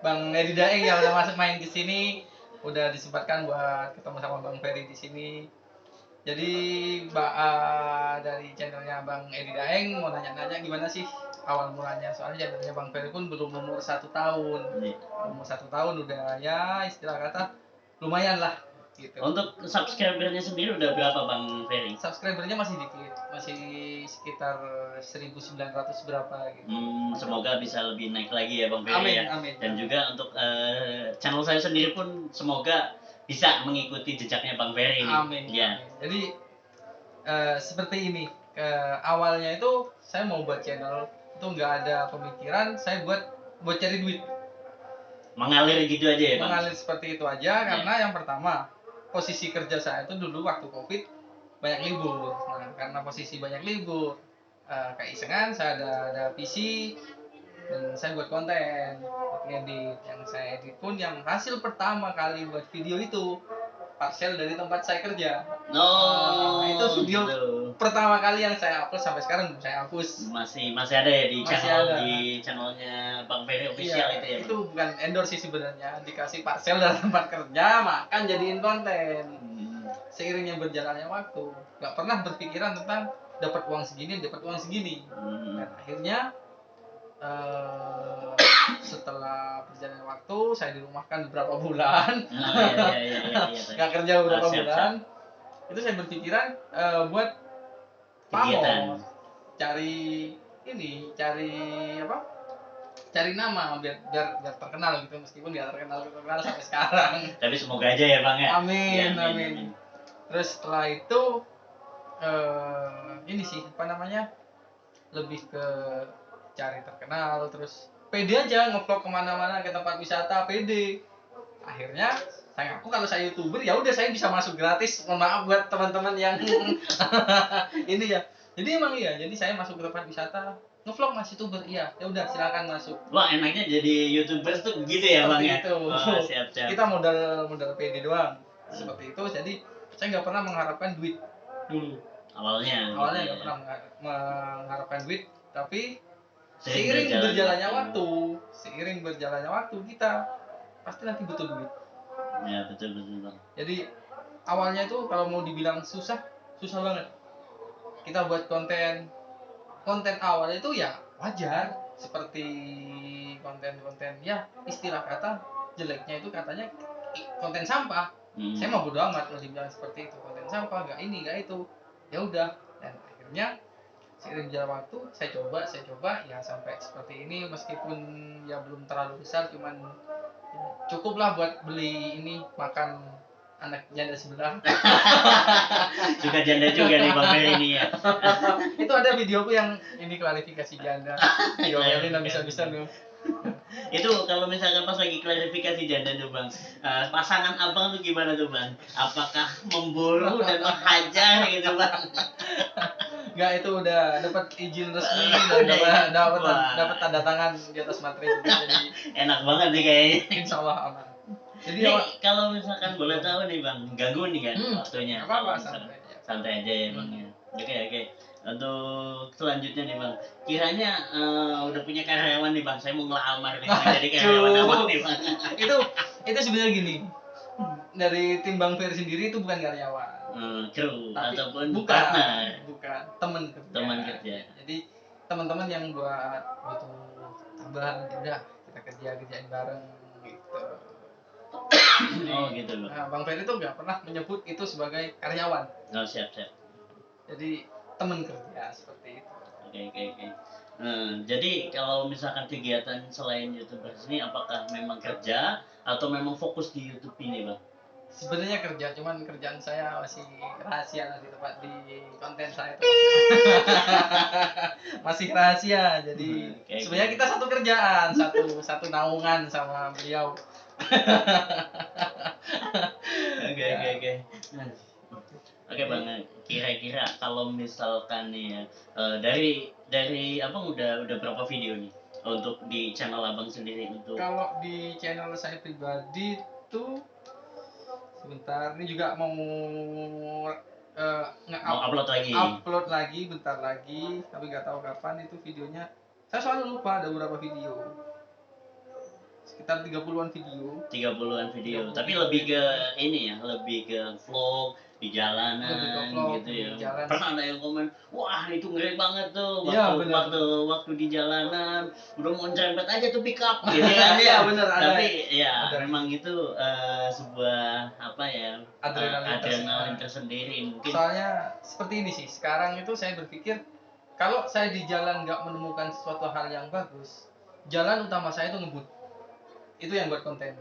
Bang Edi Daeng yang udah masuk main ke sini, udah disempatkan buat ketemu sama Bang Ferry di sini. Jadi dari channelnya Bang Edi Daeng mau nanya-nanya gimana sih awal mulanya, soalnya channelnya Bang Ferry pun belum umur 1 tahun. Umur 1 tahun udah ya istilah kata lumayan lah gitu. Untuk subscribernya sendiri udah berapa Bang Ferry? Subscribernya masih dikit, masih sekitar 1.900 berapa gitu. Semoga bisa lebih naik lagi ya Bang Ferry Amin, ya. amin. Dan juga untuk channel saya sendiri pun semoga bisa mengikuti jejaknya Bang Ferry ini. Amin. Ya. Amin. Jadi seperti ini. Awalnya itu saya mau buat channel itu nggak ada pemikiran saya buat cari duit. Mengalir gitu aja ya Bang? Mengalir seperti itu aja karena yang pertama posisi kerja saya itu dulu waktu COVID banyak libur. Nah, karena posisi banyak libur, keisengan saya ada PC dan saya buat konten, buat ngedit. Yang saya edit pun yang hasil pertama kali buat video itu parcel dari tempat saya kerja. Itu video gitu. Pertama kali yang saya upload sampai sekarang belum saya hapus. Masih ada ya di channelnya Bang Ferry official iya, itu ya. Itu bukan endorse sih sebenarnya, dikasih parcel dari tempat kerja, makan jadiin konten. Seiringnya berjalannya waktu, nggak pernah berpikiran tentang dapat uang segini. Dan akhirnya setelah perjalanan waktu saya dirumahkan beberapa bulan. Nggak kerja beberapa bulan. Itu saya berpikiran buat pamor, cari nama biar terkenal gitu, meskipun nggak terkenal sampai sekarang. Tapi semoga aja ya Bang ya. Amin, amin. Terus setelah itu ini sih lebih ke cari terkenal, terus pede aja ngevlog kemana-mana ke tempat wisata, pede. Akhirnya saya ngaku kalau saya YouTuber ya udah saya bisa masuk gratis. Mohon maaf buat teman-teman yang ini ya. Jadi emang iya, jadi saya masuk ke tempat wisata, ngevlog Mas YouTuber, iya. Ya udah silakan masuk. Wah, enaknya jadi YouTuber tuh gitu ya Bang ya. Itu. Siap. Kita modal pede doang. Seperti itu. Jadi saya nggak pernah mengharapkan duit dulu. Awalnya nggak pernah mengharapkan duit, tapi seiring berjalannya waktu kita pasti nanti butuh duit. Ya betul Bang. Jadi awalnya itu kalau mau dibilang susah banget. Kita buat konten awal itu ya wajar, seperti konten ya istilah kata jeleknya itu katanya konten sampah. Saya mau bodo amat mau dibilang seperti itu, konten sampah, nggak ini nggak itu, ya udah. Dan akhirnya seiring jalan waktu saya coba ya sampai seperti ini, meskipun ya belum terlalu besar, cuman cukuplah buat beli ini makan anak janda sebelah. Juga janda juga nih Bang Ferry ini ya. Itu ada videoku yang ini klarifikasi janda. Diomelin habis-habisan tuh. Itu kalau misalkan pas lagi klarifikasi janda tuh Bang, pasangan abang tuh gimana tuh Bang? Apakah memburu dan menghajar gitu Bang? Enggak, itu udah dapat izin resmi dan dapat tanda tangan di atas materai. Jadi enak banget nih kayaknya. Insya Allah aman. Jadi kalau misalkan boleh tahu nih Bang, ganggu nih kan waktunya. Apa-apa, santai aja ya Bang ya. Oke. Untuk selanjutnya nih Bang, kiranya udah punya karyawan nih Bang, saya mau ngelamar nih jadi karyawan abang nih Bang. Itu sebenarnya gini, dari tim Bang Ferry sendiri itu bukan karyawan, kru ataupun partner, bukan teman kerja. Jadi teman-teman yang butuh tambahan, udah kita kerjain bareng gitu. Gitu loh. Nah, Bang Ferry tuh nggak pernah menyebut itu sebagai karyawan. Siap. Jadi teman kerja seperti itu. Oke. Jadi kalau misalkan kegiatan selain YouTuber ini, apakah memang kerja atau memang fokus di YouTube ini Bang? Sebenarnya kerja, cuman kerjaan saya masih rahasia di konten saya itu. Masih rahasia. Jadi sebenarnya kita satu kerjaan, satu naungan sama beliau. Oke Bang, kira-kira kalau misalkan nih ya, dari abang udah berapa video nih untuk di channel abang sendiri? Kalau di channel saya pribadi tuh sebentar, ini juga mau upload lagi bentar lagi, tapi nggak tahu kapan itu videonya. Saya selalu lupa ada beberapa video. sekitar 30-an video. 30-an video, 30 tapi video. lebih ke ini ya, lebih ke vlog di Lebih ke jalanan vlog, gitu di ya. jalan. Pernah ada yang komen, wah itu ngeri banget tuh Iya, waktu benar. waktu di jalanan udah mau nyerempet aja tuh pick up gitu kan. Iya, benar, ada. Tapi ya Ada. memang itu sebuah apa ya, adrenalin tersendiri mungkin. Soalnya seperti ini sih, sekarang itu saya berpikir kalau saya di jalan nggak menemukan sesuatu hal yang bagus, jalan utama saya itu ngebut. Itu yang buat konten.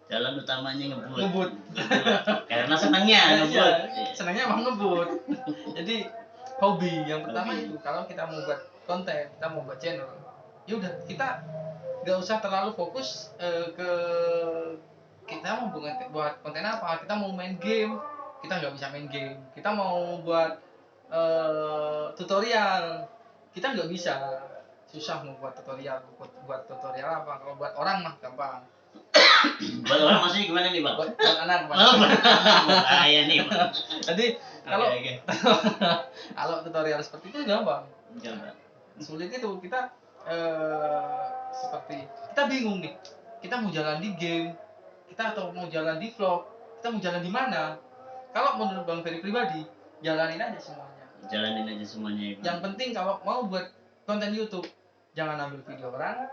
Jalan utamanya ngebut. Ngebut. Karena senangnya ngebut. Iya, senangnya emang ngebut. Jadi hobi yang pertama Hobi. itu kalau kita mau buat konten, kita mau buat channel, ya udah kita nggak usah terlalu fokus ke kita mau buat konten apa. Kita mau main game, kita nggak bisa main game. Kita mau buat tutorial, kita nggak bisa. Susah mau buat tutorial. Buat tutorial apa? Kalau buat orang mah gampang. Buat orang maksudnya gimana nih bang? Buat anak. Oh, bahaya nih bang. Jadi kalau Oke. kalau tutorial seperti itu gampang. Coba. Sulit itu kita seperti kita bingung nih. Kita mau jalan di game, kita atau mau jalan di vlog, kita mau jalan di mana? Kalau menurut Bang Ferry pribadi, jalanin aja semuanya. Jalanin aja semuanya ya, Bang. Yang penting kalau mau buat konten YouTube, jangan ambil video orang,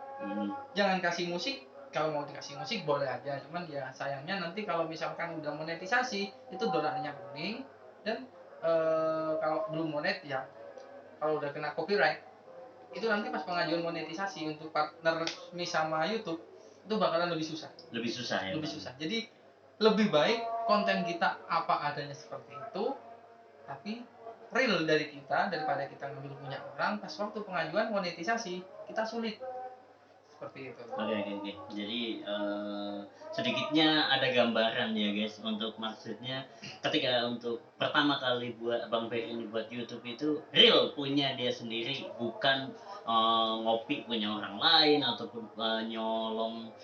jangan kasih musik. Kalau mau dikasih musik boleh aja, cuman ya sayangnya nanti kalau misalkan udah monetisasi itu dolarnya kuning, dan kalau belum monet ya kalau udah kena copyright itu nanti pas pengajuan monetisasi untuk partner resmi sama YouTube itu bakalan lebih susah. Lebih susah ya. Lebih Bang? susah. Jadi lebih baik konten kita apa adanya seperti itu, tapi real dari kita daripada kita ngambil punya orang pas waktu pengajuan monetisasi kita sulit. Seperti itu. Oke. Jadi sedikitnya ada gambaran ya guys untuk maksudnya ketika untuk pertama kali buat Bang Ferry ini buat YouTube itu real punya dia sendiri, bukan ngopi punya orang lain ataupun nyolong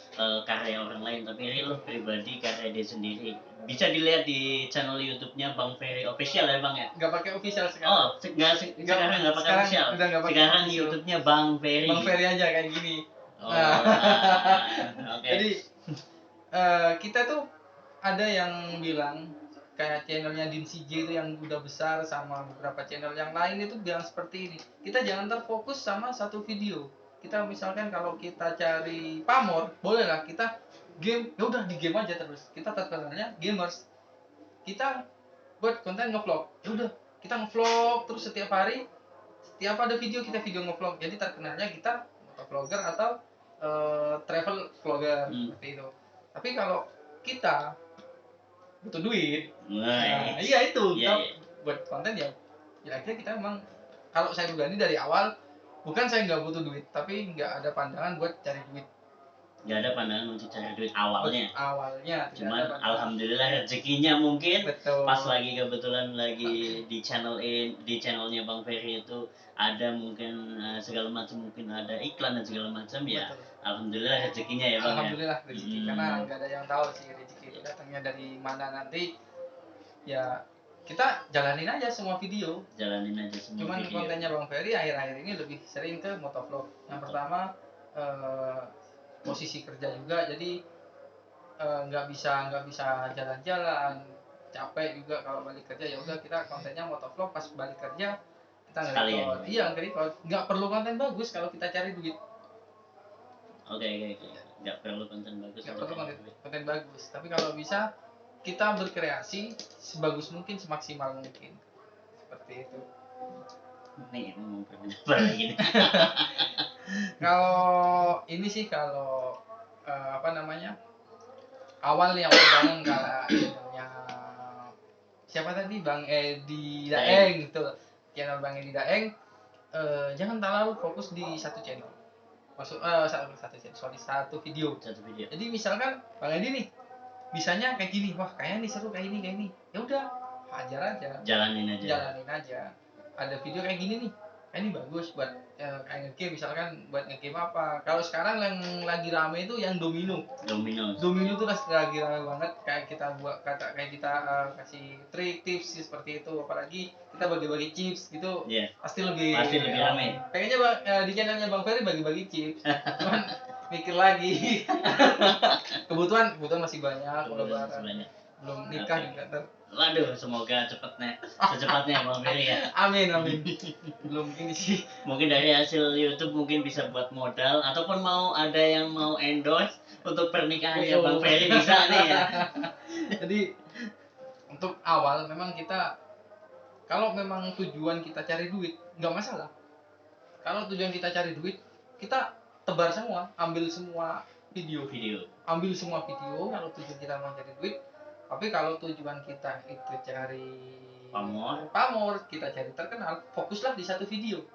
karya orang lain, tapi real pribadi karya dia sendiri. Bisa dilihat di channel YouTube-nya Bang Ferry Official ya Bang ya. Nggak pakai official sekarang. Oh, sekarang nggak pakai official. Udah nggak pakai Sekarang official. YouTube-nya Bang Ferry. Bang Ferry aja kayak gini. Oh, oke. Jadi kita tuh ada yang bilang kayak channelnya Dinsi J itu yang udah besar sama beberapa channel yang lain itu bilang seperti ini. Kita jangan terfokus sama satu video. Kita misalkan kalau kita cari pamor, bolehlah kita game, ya udah di game aja terus. Kita terkenalnya gamers. Kita buat konten ngevlog. Ya udah, kita ngevlog terus setiap hari. Setiap ada video kita video ngevlog. Jadi terkenalnya kita vlogger atau travel vlogger seperti itu. Tapi kalau kita butuh duit, nah, iya itu kita buat konten ya kira-kira kita memang, kalau saya pribadi dari awal bukan saya nggak butuh duit, tapi nggak ada pandangan buat cari duit. Nggak ada pandangan untuk cari duit awalnya. Cuman alhamdulillah rezekinya mungkin. Betul. Pas lagi kebetulan lagi di channelnya Bang Ferry itu ada mungkin segala macam, mungkin ada iklan dan segala macam ya. Betul. Alhamdulillah rezekinya ya Bang. Alhamdulillah rezeki, karena nggak ada yang tahu sih rezeki itu datangnya dari mana nanti. Ya kita jalanin aja semua video. Cuman Video. kontennya Bang Ferry akhir-akhir ini lebih sering ke motovlog. Yang pertama posisi kerja juga, jadi nggak bisa jalan-jalan, capek juga kalau balik kerja. Ya udah kita kontennya motovlog, pas balik kerja kita nge-record. Iya, nggak perlu konten bagus kalau kita cari duit. Oke. Nggak perlu konten bagus. Nggak perlu konten bagus, tapi kalau bisa kita berkreasi sebagus mungkin, semaksimal mungkin, seperti itu. Nih mau apa lagi nih? Kalau ini sih kalau apa namanya, awal bangun kalau channelnya siapa tadi, Bang Edi Daeng itu, channel Bang Edi Daeng, jangan terlalu fokus di satu channel. Satu video. Jadi misalkan Bang Edi nih bisanya kayak gini, wah kayaknya nih seru, kayak ini, ya udah hajar aja, jalanin aja. Ada video kayak gini nih, ini bagus buat kayak ngegame, misalkan buat ngegame apa. Kalau sekarang yang lagi rame itu yang domino itu lagi rame banget. Kayak kita kasih trik tips seperti itu, apalagi kita bagi-bagi chips gitu. Pasti lebih rame. Kayaknya di channelnya Bang Ferry bagi-bagi chips. Cuman mikir lagi. kebutuhan masih banyak, Kemudian lebaran. sebanyak. Belum nikah Oke. juga ntar. Waduh, semoga secepatnya Bang Ferry ya. Amin. Belum ini sih. Mungkin dari hasil YouTube mungkin bisa buat modal ataupun ada yang mau endorse untuk pernikahannya Betul. Bang Ferry bisa nih ya. Jadi untuk awal memang kita, kalau memang tujuan kita cari duit nggak masalah. Kalau tujuan kita cari duit, kita tebar semua, ambil semua video. Ambil semua video kalau tujuan kita mau cari duit. Tapi kalau tujuan kita itu cari pamor, kita cari terkenal, fokuslah di satu video.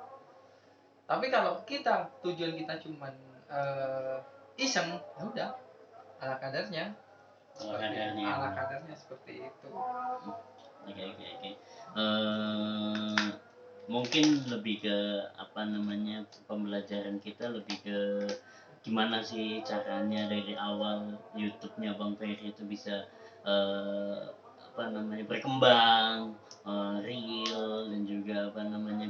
Tapi kalau tujuan kita cuman iseng, ya udah ala kadarnya. Ala kadarnya seperti itu. Oke. Mungkin lebih ke pembelajaran kita lebih ke gimana sih caranya dari awal YouTube-nya Bang Ferry itu bisa berkembang, real dan juga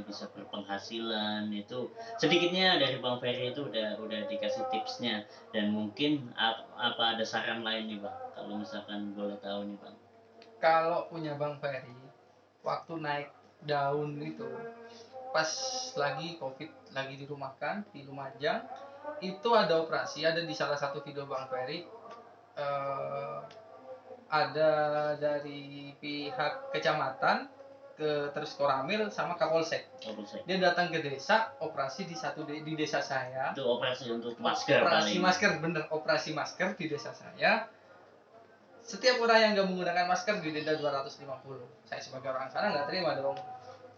bisa berpenghasilan. Itu sedikitnya dari Bang Ferry itu udah dikasih tipsnya, dan mungkin apa ada saran lain nih Bang kalau misalkan boleh tahu nih Bang. Kalau punya Bang Ferry, waktu naik daun itu pas lagi COVID, lagi dirumahkan di Lumajang, itu ada operasi, ada di salah satu video Bang Ferry, ada dari pihak kecamatan terus Koramil sama Kapolsek. Dia datang ke desa, operasi di desa saya. Itu operasi untuk masker. Operasi masker di desa saya. Setiap orang yang nggak menggunakan masker didenda 250. Saya sebagai orang sana nggak terima dong.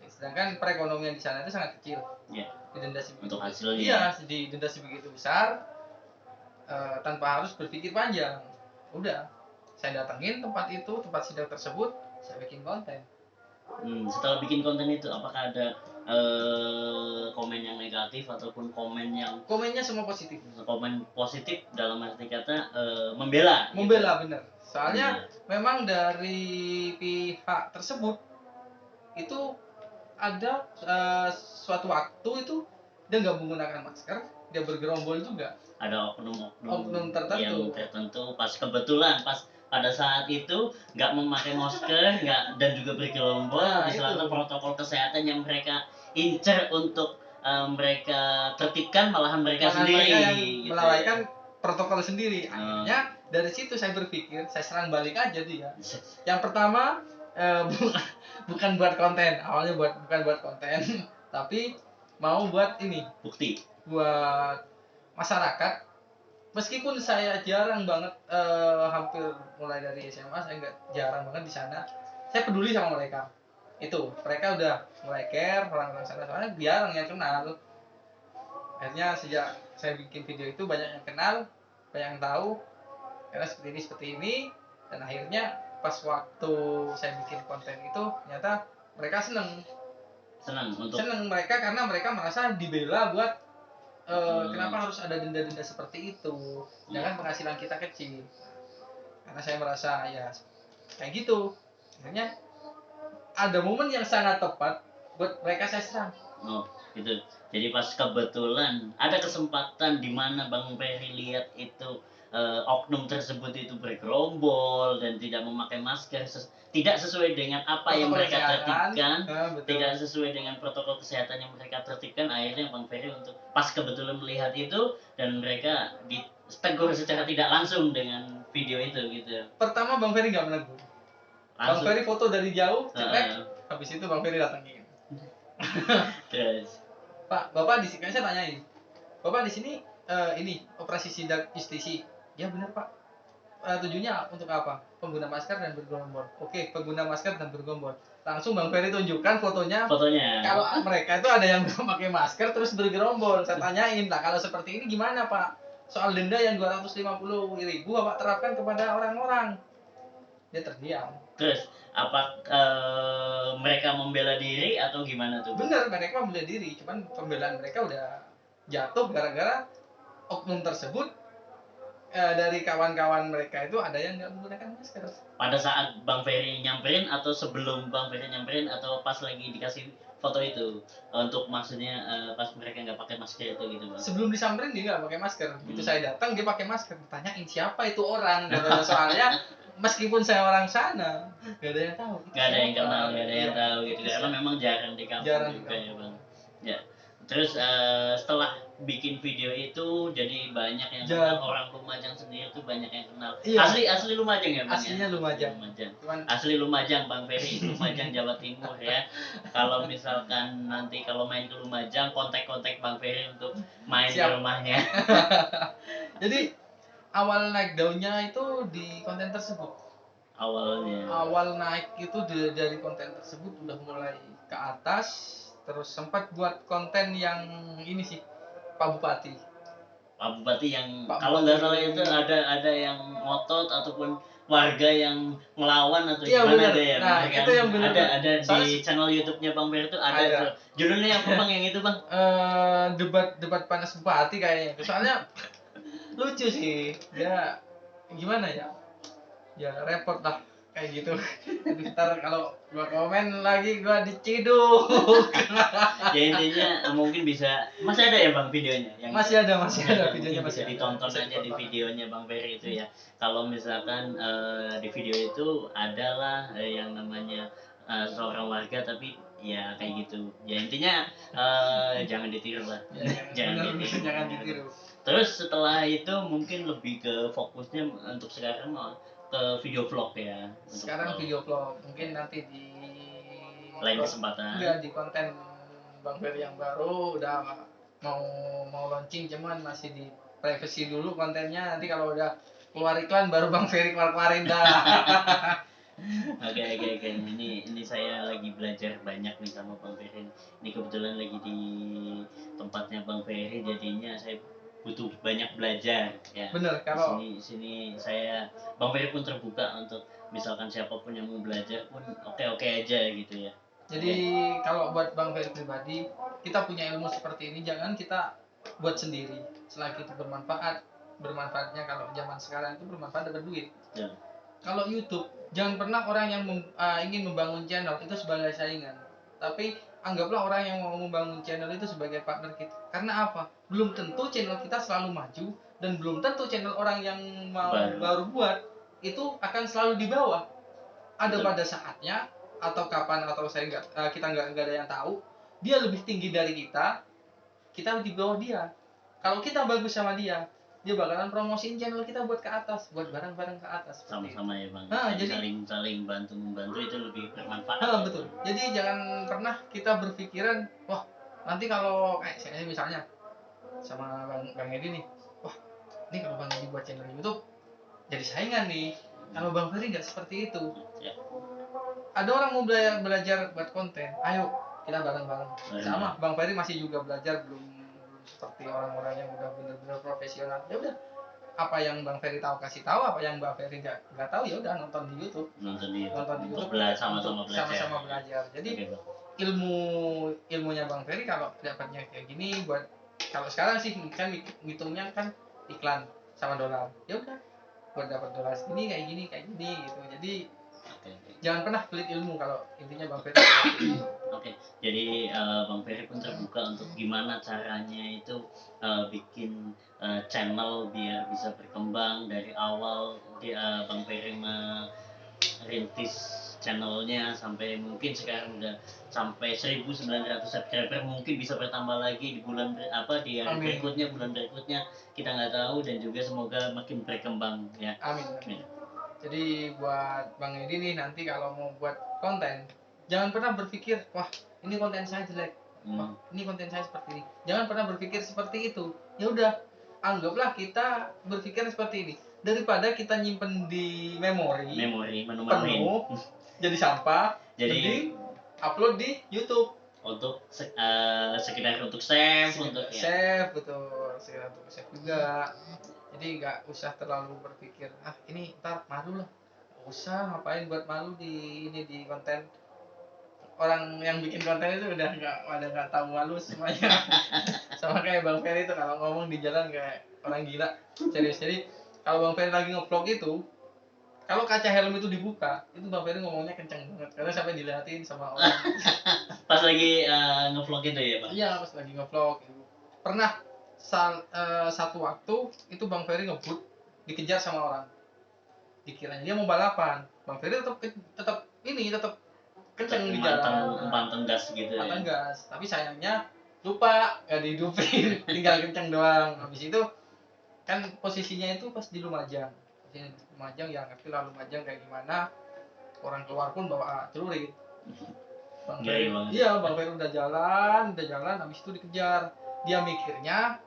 Sedangkan perekonomian di sana itu sangat kecil. Iya. Didenda sebegitu. Untuk hasilnya. Iya, didenda sebegitu besar, tanpa harus berpikir panjang. Udah, saya datengin tempat sidang tersebut, saya bikin konten. Setelah bikin konten itu, apakah ada komen yang negatif ataupun komennya semua positif. Komen positif dalam arti kata membela gitu. Bener. Soalnya memang dari pihak tersebut itu ada suatu waktu itu dia nggak menggunakan masker, dia bergerombol juga. Ada oknum tertentu pas kebetulan pada saat itu nggak memakai masker, dan juga bergerombol, misalnya protokol kesehatan yang mereka incer untuk mereka tertibkan, malahan mereka sendiri yang melalaikan protokol sendiri. Akhirnya dari situ saya berpikir, saya serang balik aja dia. Yang pertama bukan buat konten, awalnya bukan buat konten, tapi mau buat ini, bukti buat masyarakat. Meskipun saya jarang banget, hampir mulai dari SMA saya jarang banget di sana, saya peduli sama mereka. Itu mereka udah mulai care orang-orang sana, soalnya jarang yang kenal. Akhirnya sejak saya bikin video itu banyak yang kenal, banyak yang tahu karena seperti ini, dan akhirnya pas waktu saya bikin konten itu ternyata mereka seneng mereka, karena mereka merasa dibela buat kenapa harus ada denda-denda seperti itu, sedangkan penghasilan kita kecil. Karena saya merasa ya kayak gitu, akhirnya ada momen yang sangat tepat buat mereka saya serang. Gitu. Jadi pas kebetulan ada kesempatan di mana Bang Ferry lihat itu oknum tersebut itu bergerombol dan tidak memakai masker, tidak sesuai dengan apa yang mereka tertibkan, tidak sesuai dengan protokol kesehatan yang mereka tertibkan. Akhirnya Bang Ferry untuk pas kebetulan melihat itu, dan mereka ditegur secara tidak langsung dengan video itu gitu. Pertama Bang Ferry nggak menegur, Bang Ferry foto dari jauh, cekrek, habis itu Bang Ferry datangin. Terus Pak, Bapak di sini, saya tanyain, Bapak di sini ini operasi sidak justisi. Ya benar Pak. Tujuannya untuk apa? Pengguna masker dan bergerombol. Oke, pengguna masker dan bergerombol. Langsung Bang Ferry tunjukkan fotonya. Kalau mereka itu ada yang pakai masker terus bergerombol. Saya tanyain, lah kalau seperti ini gimana Pak? Soal denda yang 250.000 Bapak terapkan kepada orang-orang. Dia terdiam. Terus apa mereka membela diri atau gimana tuh? Bener, mereka membela diri, cuman pembelaan mereka udah jatuh gara-gara oknum tersebut, dari kawan-kawan mereka itu ada yang nggak menggunakan masker. Pada saat Bang Ferry nyamperin atau sebelum Bang Ferry nyamperin atau pas lagi dikasih foto itu untuk maksudnya pas mereka nggak pakai masker itu gitu bang. Sebelum disamperin dia nggak pakai masker. Begitu Hmm. saya datang dia pakai masker. Tanyain siapa itu orang. Katanya soalnya meskipun saya orang sana, nggak ada yang tahu. Itu Nggak ada yang siapa. kenal, nggak ada yang Iya. tahu gitu Itu karena siapa. memang jarang di kampung Jarang di juga ya kampung. bang. Ya. Terus setelah bikin video itu jadi banyak yang kenal orang Lumajang sendiri tuh banyak yang kenal. Iya. Asli Lumajang ya bang. Aslinya Lumajang. Asli Lumajang Bang Ferry, Lumajang Jawa Timur ya. Kalau misalkan nanti kalau main ke Lumajang kontak-kontak Bang Ferry untuk main ke Siap. rumahnya. Jadi awal naik daunnya itu di konten tersebut. Awal naik itu dari konten tersebut udah mulai ke atas. Terus sempat buat konten yang ini sih, Pak Bupati. Pak Bupati yang Pak kalau Bupati. nggak salah itu ada yang ngotot ataupun warga yang ngelawan atau Iya, gimana bener. ada ya. Nah, bener kan? itu yang bener. Ada Soalnya di channel YouTube-nya Bang Ferry itu ada ada. tuh. Judulnya apa Bang yang itu Bang? Debat panas Bupati kayaknya. Soalnya lucu sih. Dia gimana ya? Ya repot lah kayak gitu. Ntar kalau gua komen lagi gua diciduk. Ya intinya mungkin bisa masih ada ya Bang videonya yang masih ada videonya, mungkin masih bisa ada. ditonton Bisa aja di ditonton. videonya Bang Ferry itu ya. Kalau misalkan di video itu adalah yang namanya seorang warga tapi ya kayak gitu. Ya intinya jangan ditiru lah. Jangan ditiru. Terus setelah itu mungkin lebih ke fokusnya untuk sekarang ke video vlog ya. Sekarang video vlog mungkin nanti di lain kesempatan. Enggak, di konten Bang Ferry yang baru udah mau launching, cuman masih di privacy dulu kontennya. Nanti kalau udah keluar iklan baru Bang Ferry keluarin dah. Oke. Ini saya lagi belajar banyak nih sama Bang Ferry. Ini kebetulan lagi di tempatnya Bang Ferry, jadinya saya butuh banyak belajar ya. Bener, kalau di sini saya Bang Ferry pun terbuka untuk misalkan siapapun yang mau belajar pun oke aja gitu ya. Jadi kalau buat Bang Ferry pribadi, kita punya ilmu seperti ini jangan kita buat sendiri. Selagi itu bermanfaatnya kalau zaman sekarang itu bermanfaat, dapat duit. Ya. Kalau YouTube, jangan pernah orang yang ingin membangun channel itu sebagai saingan. Tapi anggaplah orang yang mau membangun channel itu sebagai partner kita. Karena apa? Belum tentu channel kita selalu maju, dan belum tentu channel orang yang mau baru buat itu akan selalu di bawah. Ada pada saatnya atau kapan atau kita nggak ada yang tahu, dia lebih tinggi dari kita di bawah dia. Kalau kita bagus sama dia bakalan promosiin channel kita buat ke atas, buat barang-barang ke atas. Sama-sama ya Bang. Jadi saling bantu itu lebih bermanfaat. Betul. Jadi jangan pernah kita berpikiran, wah nanti kalau kayak saya misalnya sama Bang Edi nih, wah ini kalau Bang Edi buat channel YouTube jadi saingan nih. Kalau Bang Ferry nggak seperti itu. Ya. Ada orang mau belajar buat konten, ayo kita bareng-bareng. Sama Bang Ferry masih juga belajar, belum seperti orang-orang yang udah benar-benar profesional. Ya udah, apa yang Bang Ferry tahu kasih tahu, apa yang Bang Ferry nggak tahu ya udah nonton di YouTube. Nonton di YouTube sama-sama belajar. Jadi ilmunya Bang Ferry kalau dapatnya kayak gini, buat kalau sekarang sih kan ngitungnya kan iklan sama dolar. Ya udah, buat dapat dolar segini kayak gini gitu. Jadi jangan pernah pelit ilmu kalau intinya Bang Ferry. Oke. Jadi Bang Ferry pun terbuka untuk gimana caranya itu bikin channel biar bisa berkembang dari awal. Bang Ferry merintis channelnya sampai mungkin sekarang udah sampai 1.900 subscriber, mungkin bisa bertambah lagi di bulan di hari berikutnya, bulan berikutnya kita nggak tahu, dan juga semoga makin berkembang ya. Amin. Jadi buat Bang Edi nih, nanti kalau mau buat konten jangan pernah berpikir wah ini konten saya jelek, wah ini konten saya seperti ini. Jangan pernah berpikir seperti itu. Ya udah, anggaplah kita berpikir seperti ini, daripada kita nyimpen di memori penuh jadi sampah, jadi upload di YouTube untuk sekedar untuk save, save, betul, sekedar untuk save juga. Jadi nggak usah terlalu berpikir ini ntar malu lah, nggak usah ngapain buat malu di konten. Orang yang bikin konten itu udah nggak tahu malu semuanya. Sama kayak Bang Ferry itu kalau ngomong di jalan kayak orang gila, serius. Jadi kalau Bang Ferry lagi nge-vlog itu kalau kaca helm itu dibuka, itu Bang Ferry ngomongnya kenceng banget karena sampai dilihatin sama orang. Pas lagi ngevlog itu ya Bang? Iya, pas lagi ngevlog gitu. Pernah satu waktu itu Bang Ferry ngebut dikejar sama orang. Dikiranya dia mau balapan. Bang Ferry tetap kenceng di jalan. Panteng gas gitu ya. Panteng gas. Tapi sayangnya lupa nggak dihidupin, tinggal kenceng doang. Habis itu kan posisinya itu pas di Lumajang. Posisinya di Lumajang ya ngerti lah Lumajang kayak gimana. Orang keluar pun bawa celurit. Bang Ferry, iya Bang Ferry udah jalan, habis itu dikejar. Dia mikirnya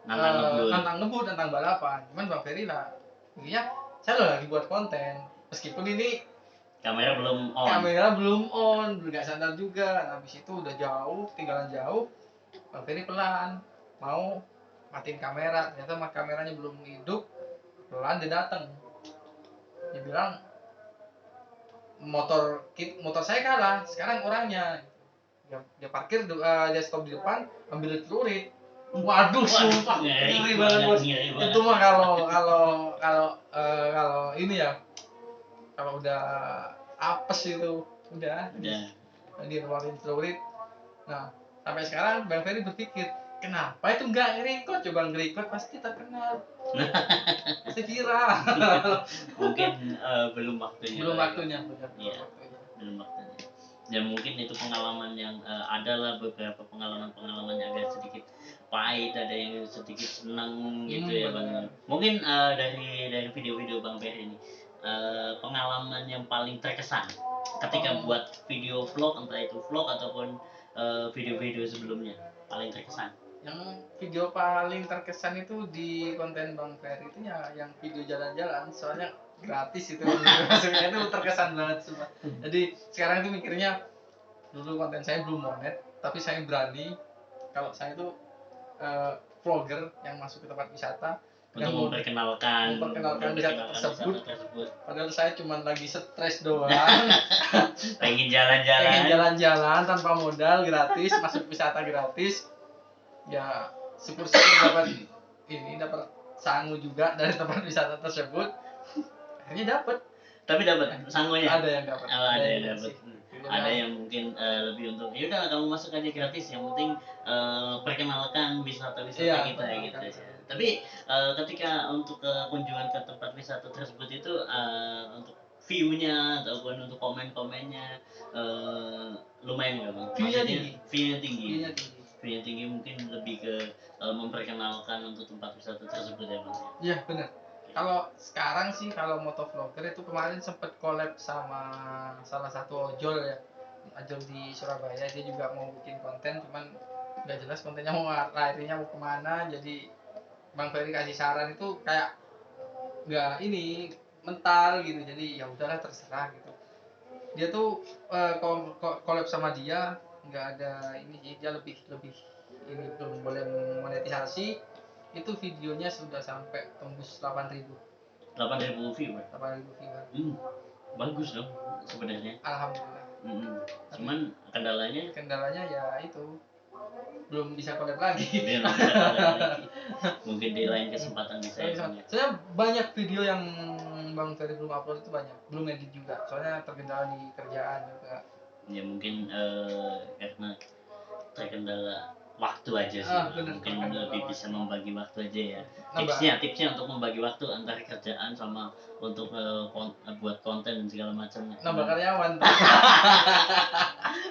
nantang balapan. Cuman Bang Ferry lah, mikirnya saya loh lagi buat konten. Meskipun ini kamera belum on, nggak sadar juga. Nah, habis itu udah jauh, tinggalan jauh. Bang Ferry pelan, mau matiin kamera. Ternyata kameranya belum hidup. Pelan dia datang. Dia bilang motor saya kalah, sekarang orangnya. Dia parkir, dia stop di depan, ambil celurit. Waduh, sumpah ngeri banget bos. Itu mah kalau ini ya, kalau udah apes itu udah dia ngeluarin celurit. Nah, sampai sekarang Bang Ferry berpikir, kenapa itu nggak nge-record? Coba nge-record pasti terkenal, pasti viral. Mungkin belum waktunya. Belum waktunya. Iya, belum waktunya. Ya mungkin itu pengalaman yang adalah beberapa pengalaman yang agak sedikit pahit, ada yang sedikit senang gitu ya Bang. Mungkin dari video-video Bang Ferry ini pengalaman yang paling terkesan ketika buat video vlog, entah itu vlog ataupun video-video sebelumnya paling terkesan. Yang video paling terkesan itu di konten Bang Ferry itu ya yang video jalan-jalan, soalnya gratis itu maksudnya itu terkesan banget semua. Jadi sekarang itu mikirnya, dulu konten saya belum monet tapi saya berani kalau saya itu vlogger yang masuk ke tempat wisata untuk memperkenalkan wisata tersebut. Padahal saya cuma lagi stres doang. pengen jalan-jalan tanpa modal, gratis, masuk wisata gratis. Ya syukur-syukur dapat sangu juga dari tempat wisata tersebut. Akhirnya dapat sangunya. Ada yang dapat. Ada yang dapat. Ada yang mungkin lebih untuk ya udah kamu masuk aja gratis, yang penting perkenalkan wisata-wisata kita gitu. Tapi ketika untuk kunjungan ke tempat wisata tersebut itu untuk view-nya ataupun untuk komen-komennya lumayan nggak Bang? View-nya tinggi mungkin lebih ke memperkenalkan untuk tempat wisata tersebut ya Bang? Iya benar. Kalau sekarang sih kalau motovlogger itu kemarin sempat collab sama salah satu ojol ya, ojol di Surabaya. Dia juga mau bikin konten, cuman nggak jelas kontennya larinya mau kemana. Jadi Bang Ferry kasih saran itu kayak nggak mental gitu. Jadi ya udahlah terserah gitu. Dia tuh collab sama dia nggak ada ini sih, dia lebih ini belum boleh monetisasi. Itu videonya sudah sampai tembus 8.000 view. Bagus dong sebenarnya. Alhamdulillah. Cuman kendalanya ya itu belum bisa collab lagi. Mungkin di lain kesempatan bisa ya. Soalnya banyak video yang Bang Ferry belum upload itu, belum edit juga. Soalnya terkendala di kerjaan juga. Ya mungkin karena terkendala waktu aja sih. Mungkin lebih bisa membagi waktu aja ya. Tipsnya untuk membagi waktu antara kerjaan sama untuk buat konten dan segala macam. Nambah karyawan.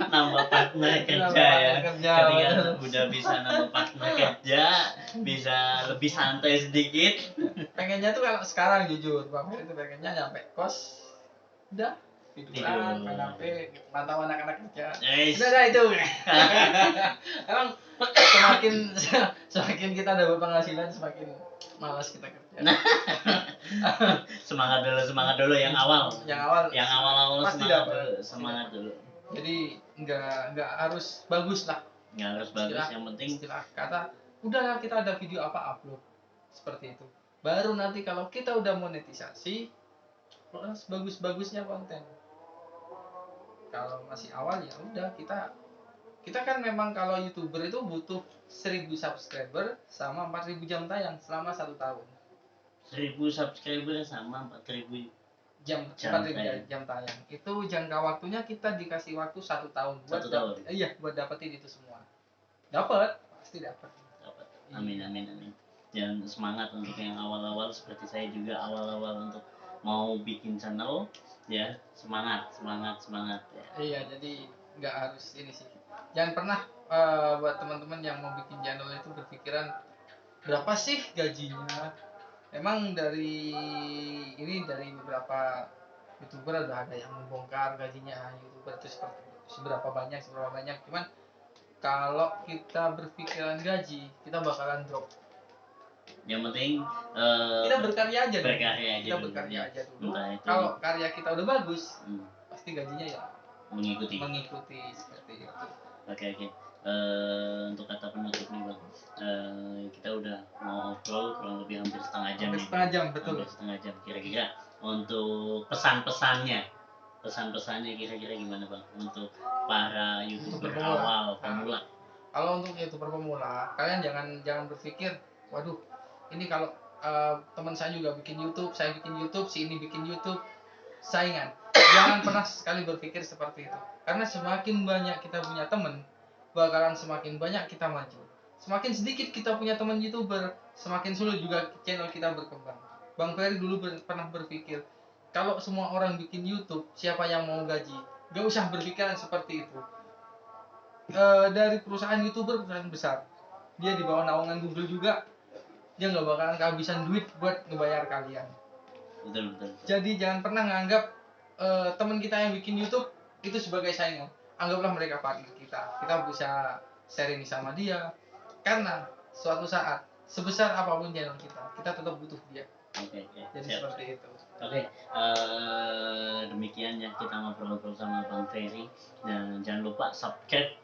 Nambah partner kerja ya. Ketika udah bisa nambah partner kerja, bisa lebih santai sedikit. Pengennya tuh kalau sekarang jujur, Bang itu pengennya nyampe kos udah tiduran, main HP, pantau anak-anak kerja. Udah itu. Emang semakin kita dapat penghasilan, semakin malas kita kerja. semangat dulu yang awal pasti semangat dulu. Jadi nggak harus bagus lah. Nggak harus bagus, yang penting istilah kata udahlah kita ada video apa upload seperti itu. Baru nanti kalau kita udah monetisasi, harus bagus-bagusnya konten. Kalau masih awal ya udah kita kan memang kalau YouTuber itu butuh 1.000 subscriber sama 4.000 jam tayang selama 1 tahun. 1.000 subscriber sama 4.000 jam Jam tepat tayang. jam tayang. Itu jangka waktunya kita dikasih waktu 1 tahun buat 1 tahun. iya, buat dapetin itu semua. Dapat, pasti dapat. Dapat. Amin amin amin. Dan semangat untuk yang awal-awal, seperti saya juga awal-awal untuk mau bikin channel ya, semangat semangat semangat ya. Iya, jadi nggak harus ini sih. Jangan pernah buat teman-teman yang mau bikin channel itu berpikiran berapa sih gajinya. Emang dari beberapa youtuber udah ada yang membongkar gajinya youtuber itu seberapa banyak. Cuman kalau kita berpikiran gaji, kita bakalan drop. Yang penting Kita berkarya aja dulu. berkarya aja Kita dulu, berkarya ya. aja dulu. Entah itu Kalau karya kita udah bagus, pasti gajinya ya mengikuti. seperti itu. Oke. Untuk kata penutup nih bang, kita udah mau ngobrol kurang lebih hampir setengah jam nih. Setengah jam, betul. Hampir setengah jam. Kira-kira untuk pesan-pesannya kira-kira gimana bang untuk para youtuber awal pemula? Kalau untuk youtuber pemula, kalian jangan berpikir, waduh, ini kalau teman saya juga bikin YouTube, saya bikin YouTube, si ini bikin YouTube, saingan. Jangan pernah sekali berpikir seperti itu. Karena semakin banyak kita punya teman, bakalan semakin banyak kita maju. Semakin sedikit kita punya teman YouTuber, semakin sulit juga channel kita berkembang. Bang Ferry dulu pernah berpikir, kalau semua orang bikin YouTube, siapa yang mau gaji? Gak usah berpikiran seperti itu. Dari perusahaan YouTuber, perusahaan besar, dia di bawah naungan Google juga, dia nggak bakalan kehabisan duit buat ngebayar kalian. Betul. Jadi jangan pernah nganggap teman kita yang bikin YouTube itu sebagai saingan. Anggaplah mereka partner kita. Kita bisa sharing sama dia. Karena suatu saat sebesar apapun channel kita tetap butuh dia. Oke. Jadi Siap. seperti itu. Oke, demikian ya kita ngobrol-ngobrol sama Bang Ferry, dan jangan lupa subscribe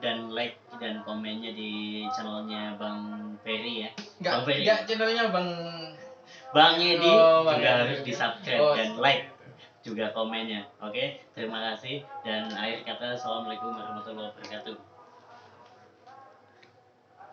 dan like dan komennya di channelnya Bang Ferry ya. Bang Ferry. Enggak channelnya Bang Edi juga Bang harus Edi. di subscribe dan like juga komennya. Oke, terima kasih dan akhir kata assalamualaikum warahmatullahi wabarakatuh.